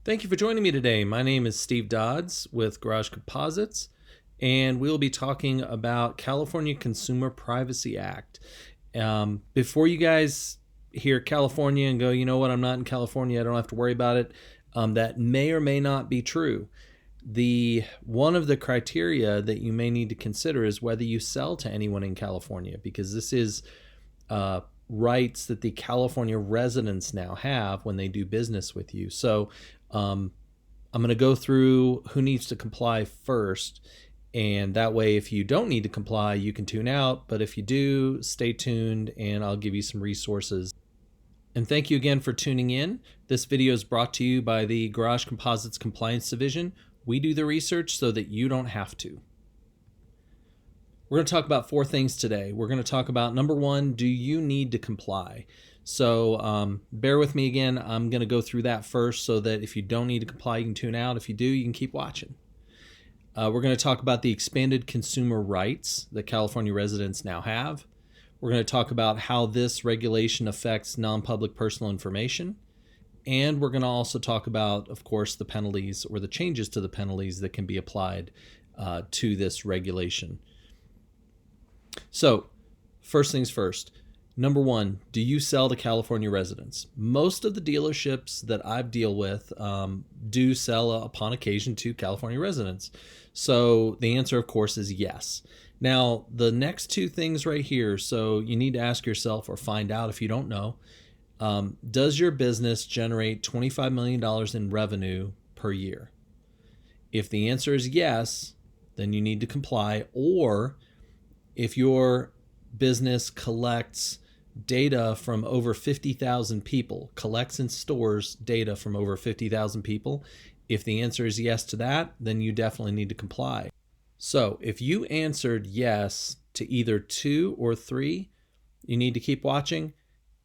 Thank you for joining me today. My name is Steve Dodds with Garage Composites, and we'll be talking about California Consumer Privacy Act. Before you guys hear California and go, you know what, I'm not in California, I don't have to worry about it, that may or may not be true. One of the criteria that you may need to consider is whether you sell to anyone in California, because this is rights that the California residents now have when they do business with you. So I'm going to go through who needs to comply first, and that way if you don't need to comply, you can tune out, but if you do, stay tuned and I'll give you some resources. And thank you again for tuning in. This video is brought to you by the Garage Composites Compliance Division. We do the research so that you don't have to. We're going to talk about four things today. We're going to talk about, number one, do you need to comply? So bear with me again. I'm going to go through that first so that if you don't need to comply, you can tune out. If you do, you can keep watching. We're going to talk about the expanded consumer rights that California residents now have. We're going to talk about how this regulation affects non-public personal information. And we're going to also talk about, of course, the penalties or the changes to the penalties that can be applied to this regulation. So, first things first. Number one, do you sell to California residents? Most of the dealerships that I deal with do sell upon occasion to California residents. So the answer, of course, is yes. Now, the next two things right here, so you need to ask yourself or find out if you don't know, does your business generate $25 million in revenue per year? If the answer is yes, then you need to comply. Or if your business collects data from over 50,000 people, collects and stores data from over 50,000 people, if the answer is yes to that, then you definitely need to comply. So if you answered yes to either 2 or 3, you need to keep watching.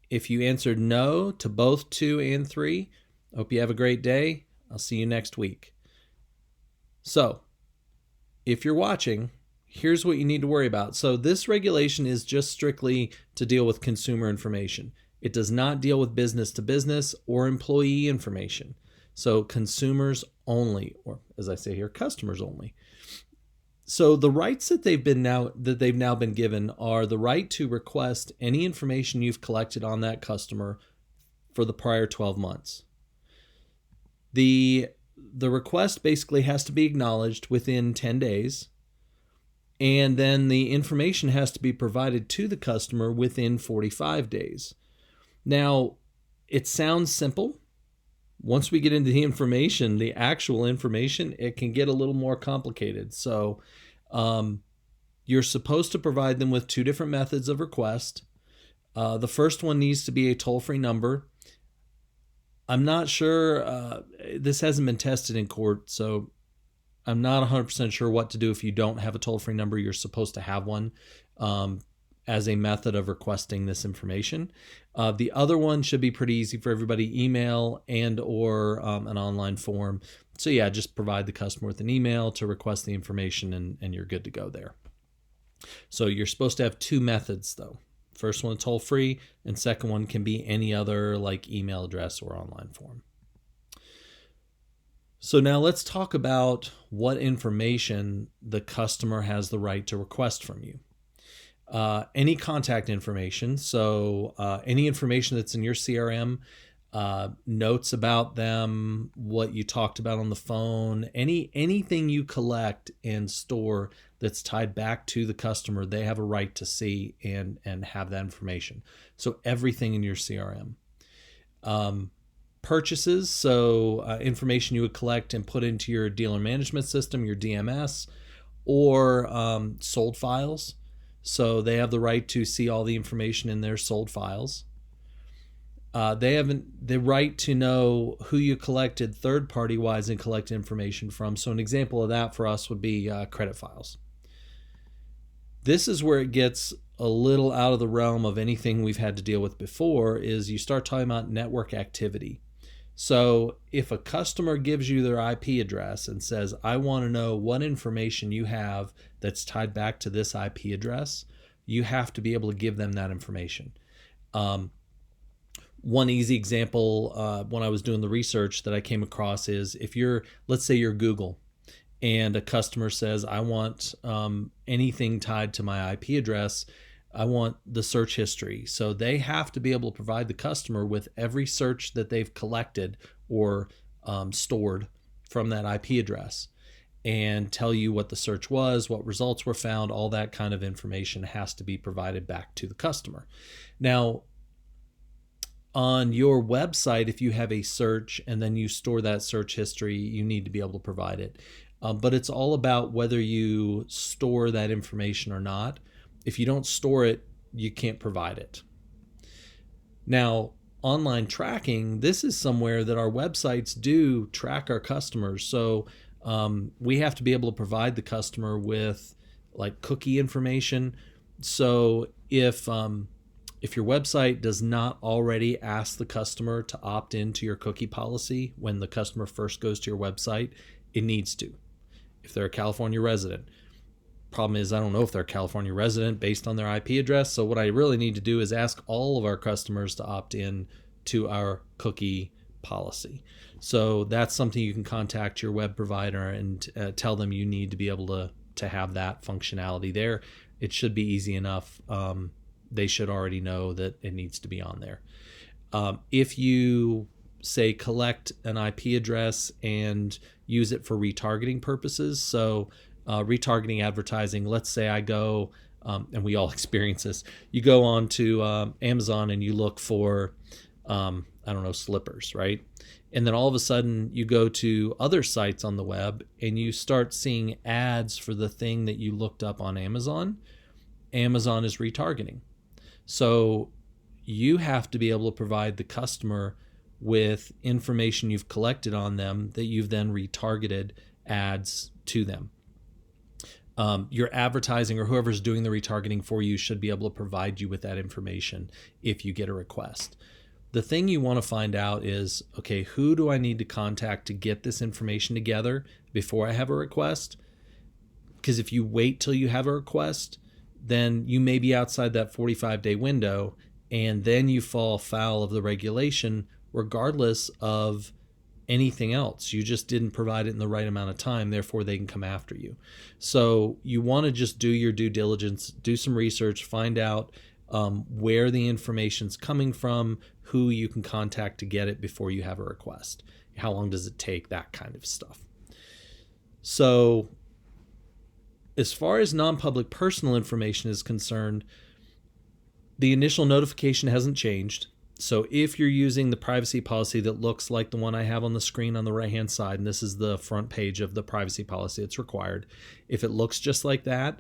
If you answered no to both 2 and 3, I hope you have a great day. I'll see you next week. So if you're watching, here's what you need to worry about. So this regulation is just strictly to deal with consumer information. It does not deal with business to business or employee information. So consumers only, or as I say here, customers only. So the rights that they've now been given are the right to request any information you've collected on that customer for the prior 12 months. The request basically has to be acknowledged within 10 days. And then the information has to be provided to the customer within 45 days. Now, it sounds simple. Once we get into the information, the actual information, it can get a little more complicated. So you're supposed to provide them with 2 different methods of request. The first one needs to be a toll-free number. I'm not sure, this hasn't been tested in court, so I'm not 100% sure what to do if you don't have a toll-free number. You're supposed to have one as a method of requesting this information. The other one should be pretty easy for everybody, email and or an online form. So yeah, just provide the customer with an email to request the information and you're good to go there. So you're supposed to have 2 methods though. First one toll-free, and second one can be any other like email address or online form. So now let's talk about what information the customer has the right to request from you. Any contact information, so any information that's in your CRM, notes about them, what you talked about on the phone, anything you collect and store that's tied back to the customer, they have a right to see and have that information. So everything in your CRM. Purchases, so information you would collect and put into your dealer management system, your DMS, or sold files. So they have the right to see all the information in their sold files. They have the right to know who you collected third-party wise and collect information from. So an example of that for us would be credit files. This is where it gets a little out of the realm of anything we've had to deal with before, is you start talking about network activity. So if a customer gives you their IP address and says, I want to know what information you have that's tied back to this IP address, you have to be able to give them that information. One easy example when I was doing the research that I came across is if you're, let's say you're Google, and a customer says, I want anything tied to my IP address, I want the search history. So they have to be able to provide the customer with every search that they've collected or stored from that IP address, and tell you what the search was, what results were found. All that kind of information has to be provided back to the customer. Now, on your website, if you have a search and then you store that search history, you need to be able to provide it. But it's all about whether you store that information or not. If you don't store it, you can't provide it. Now, online tracking, this is somewhere that our websites do track our customers. So we have to be able to provide the customer with like cookie information. So if your website does not already ask the customer to opt into your cookie policy when the customer first goes to your website, it needs to. If they're a California resident, problem is I don't know if they're a California resident based on their IP address. So what I really need to do is ask all of our customers to opt in to our cookie policy. So that's something you can contact your web provider and tell them you need to be able to have that functionality there. It should be easy enough. They should already know that it needs to be on there. If you say collect an IP address and use it for retargeting purposes, so retargeting advertising, let's say I go, and we all experience this, you go on to Amazon and you look for, I don't know, slippers, right? And then all of a sudden you go to other sites on the web and you start seeing ads for the thing that you looked up on Amazon. Amazon is retargeting. So you have to be able to provide the customer with information you've collected on them that you've then retargeted ads to them. Your advertising or whoever's doing the retargeting for you should be able to provide you with that information if you get a request. The thing you want to find out is, okay, who do I need to contact to get this information together before I have a request? Because if you wait till you have a request, then you may be outside that 45-day window, and then you fall foul of the regulation regardless of anything else. You just didn't provide it in the right amount of time, therefore they can come after you. So you want to just do your due diligence, do some research, find out where the information's coming from, who you can contact to get it before you have a request. How long does it take? That kind of stuff. So as far as non-public personal information is concerned, the initial notification hasn't changed. So if you're using the privacy policy that looks like the one I have on the screen on the right-hand side, and this is the front page of the privacy policy that's required, if it looks just like that,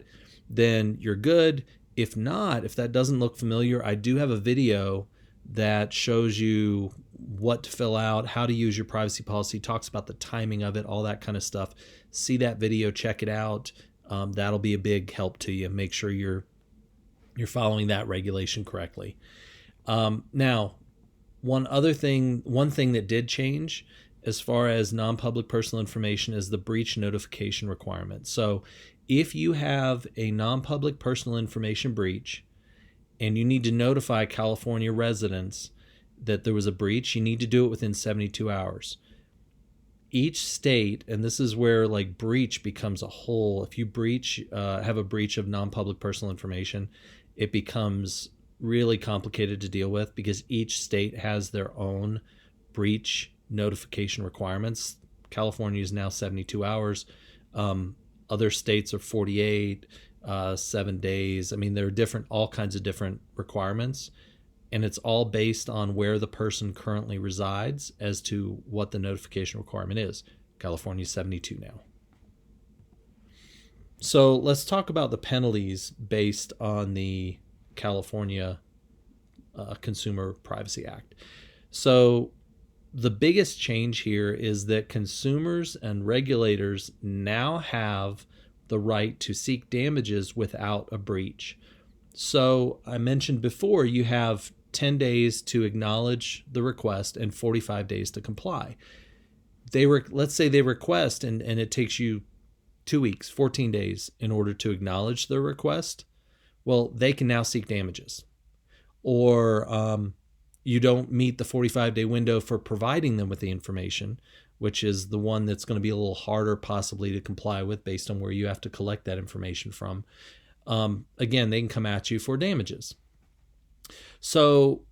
then you're good. If not, if that doesn't look familiar, I do have a video that shows you what to fill out, how to use your privacy policy, talks about the timing of it, all that kind of stuff. See that video, check it out. That'll be a big help to you. Make sure you're following that regulation correctly. Now, one thing that did change as far as non-public personal information is the breach notification requirement. So if you have a non-public personal information breach and you need to notify California residents that there was a breach, you need to do it within 72 hours. Each state, and this is where like breach becomes a whole, if you have a breach of non-public personal information, it becomes really complicated to deal with because each state has their own breach notification requirements. California is now 72 hours. Other states are 48, 7 days. I mean, there are all kinds of different requirements, and it's all based on where the person currently resides as to what the notification requirement is. California is 72 now. So let's talk about the penalties based on the California Consumer Privacy Act. So the biggest change here is that consumers and regulators now have the right to seek damages without a breach. So I mentioned before, you have 10 days to acknowledge the request and 45 days to comply. Let's say they request and it takes you 2 weeks, 14 days in order to acknowledge their request. Well, they can now seek damages. Or you don't meet the 45-day window for providing them with the information, which is the one that's going to be a little harder possibly to comply with based on where you have to collect that information from, again, they can come at you for damages. So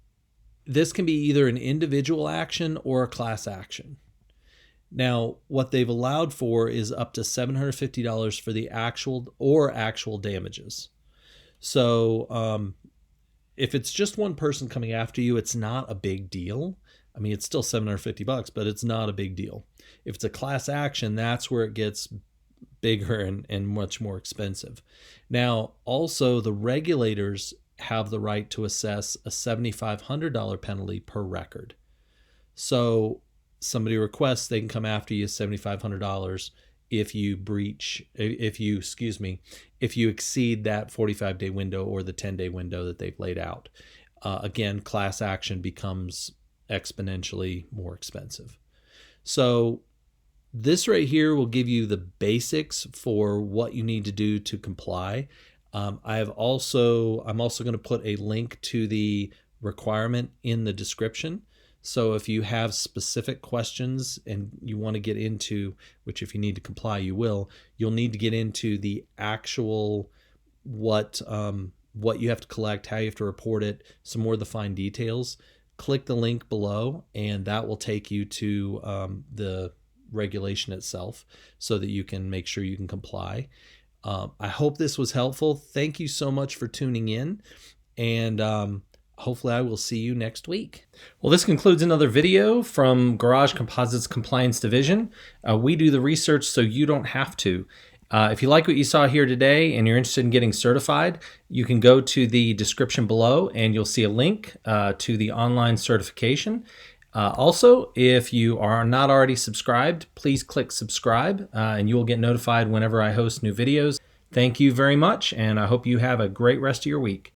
this can be either an individual action or a class action. Now, what they've allowed for is up to $750 for the actual damages. So if it's just one person coming after you, it's not a big deal. I mean, it's still $750, but it's not a big deal. If it's a class action, that's where it gets bigger and much more expensive. Now, also, the regulators have the right to assess a $7,500 penalty per record. So somebody requests, they can come after you $7,500 if you exceed that 45-day window or the 10-day window that they've laid out. Again, class action becomes exponentially more expensive. So this right here will give you the basics for what you need to do to comply. I'm also going to put a link to the requirement in the description. So if you have specific questions and you want to get into, which if you need to comply, you'll need to get into the actual what you have to collect, how you have to report it, some more of the fine details. Click the link below, and that will take you to the regulation itself so that you can make sure you can comply. I hope this was helpful. Thank you so much for tuning in, and hopefully I will see you next week. Well, this concludes another video from Garage Composites Compliance Division. We do the research so you don't have to. If you like what you saw here today and you're interested in getting certified, you can go to the description below and you'll see a link to the online certification. Also, if you are not already subscribed, please click subscribe and you will get notified whenever I host new videos. Thank you very much, and I hope you have a great rest of your week.